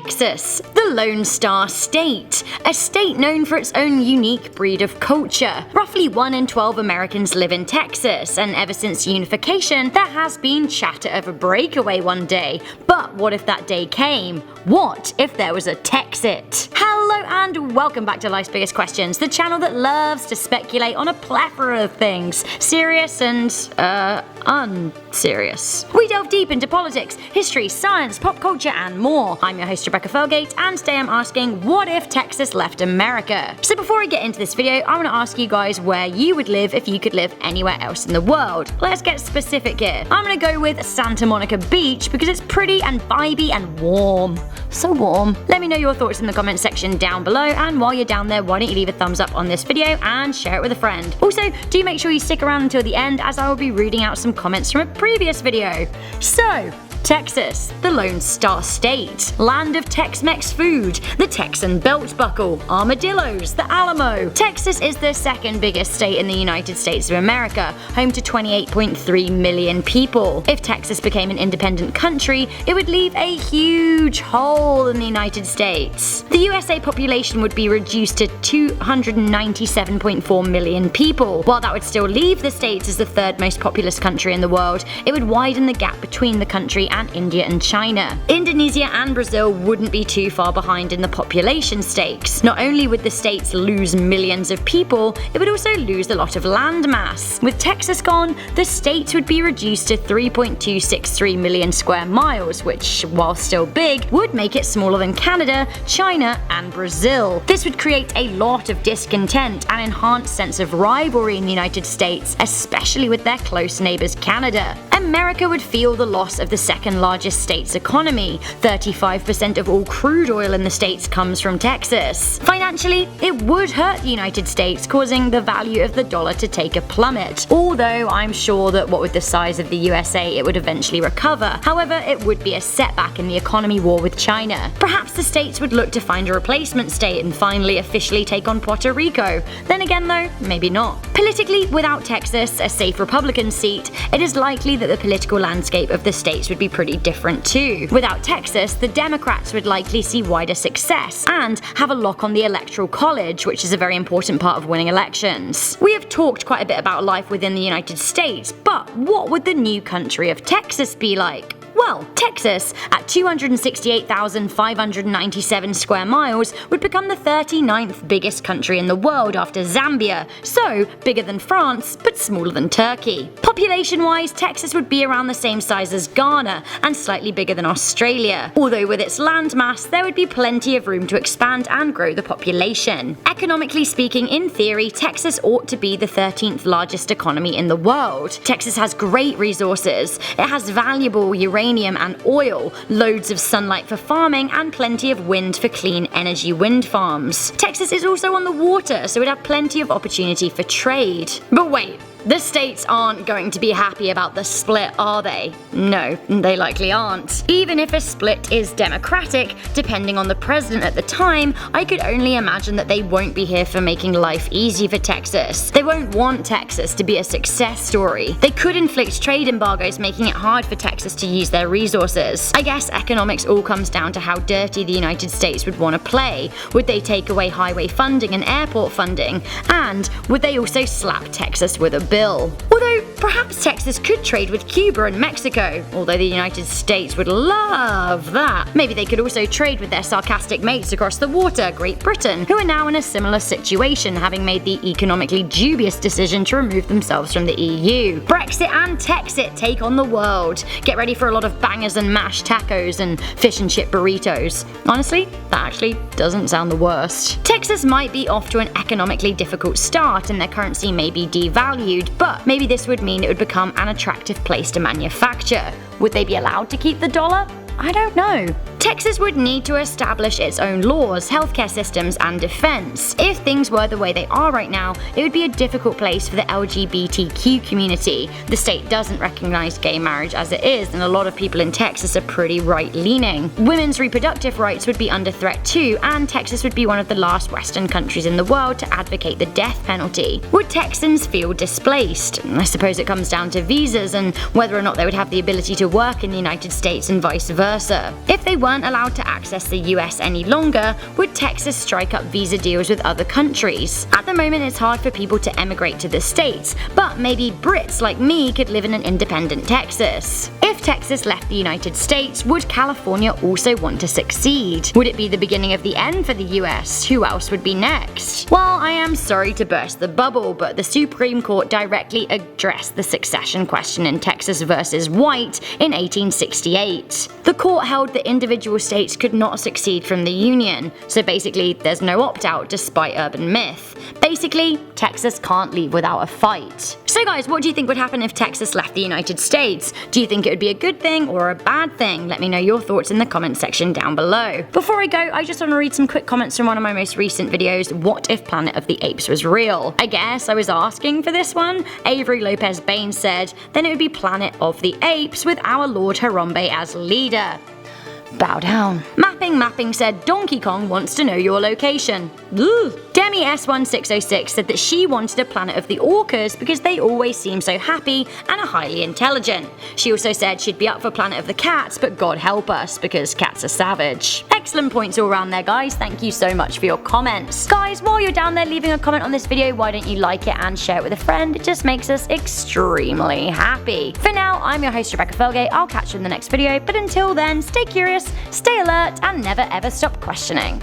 Texas, the Lone Star State, a state known for its own unique breed of culture. Roughly 1 in 12 Americans live in Texas, and ever since Unification, there has been chatter of a breakaway one day. But what if that day came? What if there was a TEXIT? Hello and welcome back to Life's Biggest Questions, the channel that loves to speculate on a plethora of things, serious and, unserious. We delve deep into politics, history, science, pop culture, and more. I'm your host Rebecca Felgate, and today I'm asking, what if Texas left America? So before I get into this video, I want to ask you guys where you would live if you could live anywhere else in the world. Let's get specific here. I'm gonna go with Santa Monica Beach because it's pretty and vibey and warm. So warm. Let me know your thoughts in the comment section down below, and while you're down there, why don't you leave a thumbs up on this video and share it with a friend. Also, do make sure you stick around until the end, as I will be reading out some comments from a previous video. So, Texas, the Lone Star State, land of Tex-Mex food, the Texan belt buckle, armadillos, the Alamo. Texas is the second biggest state in the United States of America, home to 28.3 million people. If Texas became an independent country, it would leave a huge hole in the United States. The USA population would be reduced to 297.4 million people. While that would still leave the States as the third most populous country in the world, it would widen the gap between the country and India and China. Indonesia and Brazil wouldn't be too far behind in the population stakes. Not only would the states lose millions of people, it would also lose a lot of land mass. With Texas gone, the states would be reduced to 3.263 million square miles, which, while still big, would make it smaller than Canada, China, and Brazil. This would create a lot of discontent and enhanced sense of rivalry in the United States, especially with their close neighbors Canada. America would feel the loss of the second largest state's economy. 35% of all crude oil in the states comes from Texas. Financially, it would hurt the United States, causing the value of the dollar to take a plummet. Although I'm sure that what with the size of the USA, it would eventually recover. However, it would be a setback in the economy war with China. Perhaps the states would look to find a replacement state and finally officially take on Puerto Rico. Then again though, maybe not. Politically, without Texas, a safe Republican seat, it is likely that the political landscape of the states would be pretty different too. Without Texas, the Democrats would likely see wider success and have a lock on the Electoral College, which is a very important part of winning elections. We have talked quite a bit about life within the United States, but what would the new country of Texas be like? Well, Texas, at 268,597 square miles, would become the 39th biggest country in the world after Zambia, so bigger than France, but smaller than Turkey. Population-wise, Texas would be around the same size as Ghana, and slightly bigger than Australia. Although with its land mass, there would be plenty of room to expand and grow the population. Economically speaking, in theory, Texas ought to be the 13th largest economy in the world. Texas has great resources. It has valuable uranium and oil, loads of sunlight for farming, and plenty of wind for clean energy wind farms. Texas is also on the water, so it would have plenty of opportunity for trade. But wait, the states aren't going to be happy about the split, are they? No, they likely aren't. Even if a split is democratic, depending on the president at the time, I could only imagine that they won't be here for making life easy for Texas. They won't want Texas to be a success story. They could inflict trade embargoes, making it hard for Texas to use their resources. I guess economics all comes down to how dirty the United States would want to play. Would they take away highway funding and airport funding? And would they also slap Texas with a bill? Although perhaps Texas could trade with Cuba and Mexico, although the United States would love that. Maybe they could also trade with their sarcastic mates across the water, Great Britain, who are now in a similar situation, having made the economically dubious decision to remove themselves from the EU. Brexit and TEXIT take on the world. Get ready for a lot of bangers and mashed tacos and fish and chip burritos. Honestly, that actually doesn't sound the worst. Texas might be off to an economically difficult start and their currency may be devalued, but maybe this would mean it would become an attractive place to manufacture. Would they be allowed to keep the dollar? I don't know. Texas would need to establish its own laws, healthcare systems, and defense. If things were the way they are right now, it would be a difficult place for the LGBTQ community. The state doesn't recognize gay marriage as it is, and a lot of people in Texas are pretty right-leaning. Women's reproductive rights would be under threat too, and Texas would be one of the last Western countries in the world to advocate the death penalty. Would Texans feel displaced? I suppose it comes down to visas and whether or not they would have the ability to work in the United States and vice versa. If they weren't weren't allowed to access the US any longer, would Texas strike up visa deals with other countries? At the moment it's hard for people to emigrate to the States, but maybe Brits like me could live in an independent Texas. If Texas left the United States, would California also want to succeed? Would it be the beginning of the end for the US? Who else would be next? Well, I am sorry to burst the bubble, but the Supreme Court directly addressed the succession question in Texas versus White in 1868. The court held that individual states could not succeed from the Union, so basically there's no opt-out despite urban myth. Basically, Texas can't leave without a fight. So guys, what do you think would happen if Texas left the United States? Do you think it would be a good thing or a bad thing? Let me know your thoughts in the comment section down below. Before I go, I just want to read some quick comments from one of my most recent videos, what if Planet of the Apes was real? I guess I was asking for this one. Avery Lopez Bain said, then it would be Planet of the Apes with our Lord Harambe as leader. Bow down. Mapping said Donkey Kong wants to know your location. Ugh. Demi S1606 said that she wanted a planet of the orcas because they always seem so happy and are highly intelligent. She also said she'd be up for Planet of the Cats, but God help us because cats are savage. Excellent points all around there, guys. Thank you so much for your comments. Guys, while you're down there leaving a comment on this video, why don't you like it and share it with a friend? It just makes us extremely happy. For now, I'm your host Rebecca Felgate. I'll catch you in the next video, but until then, stay curious, stay alert, and never ever stop questioning.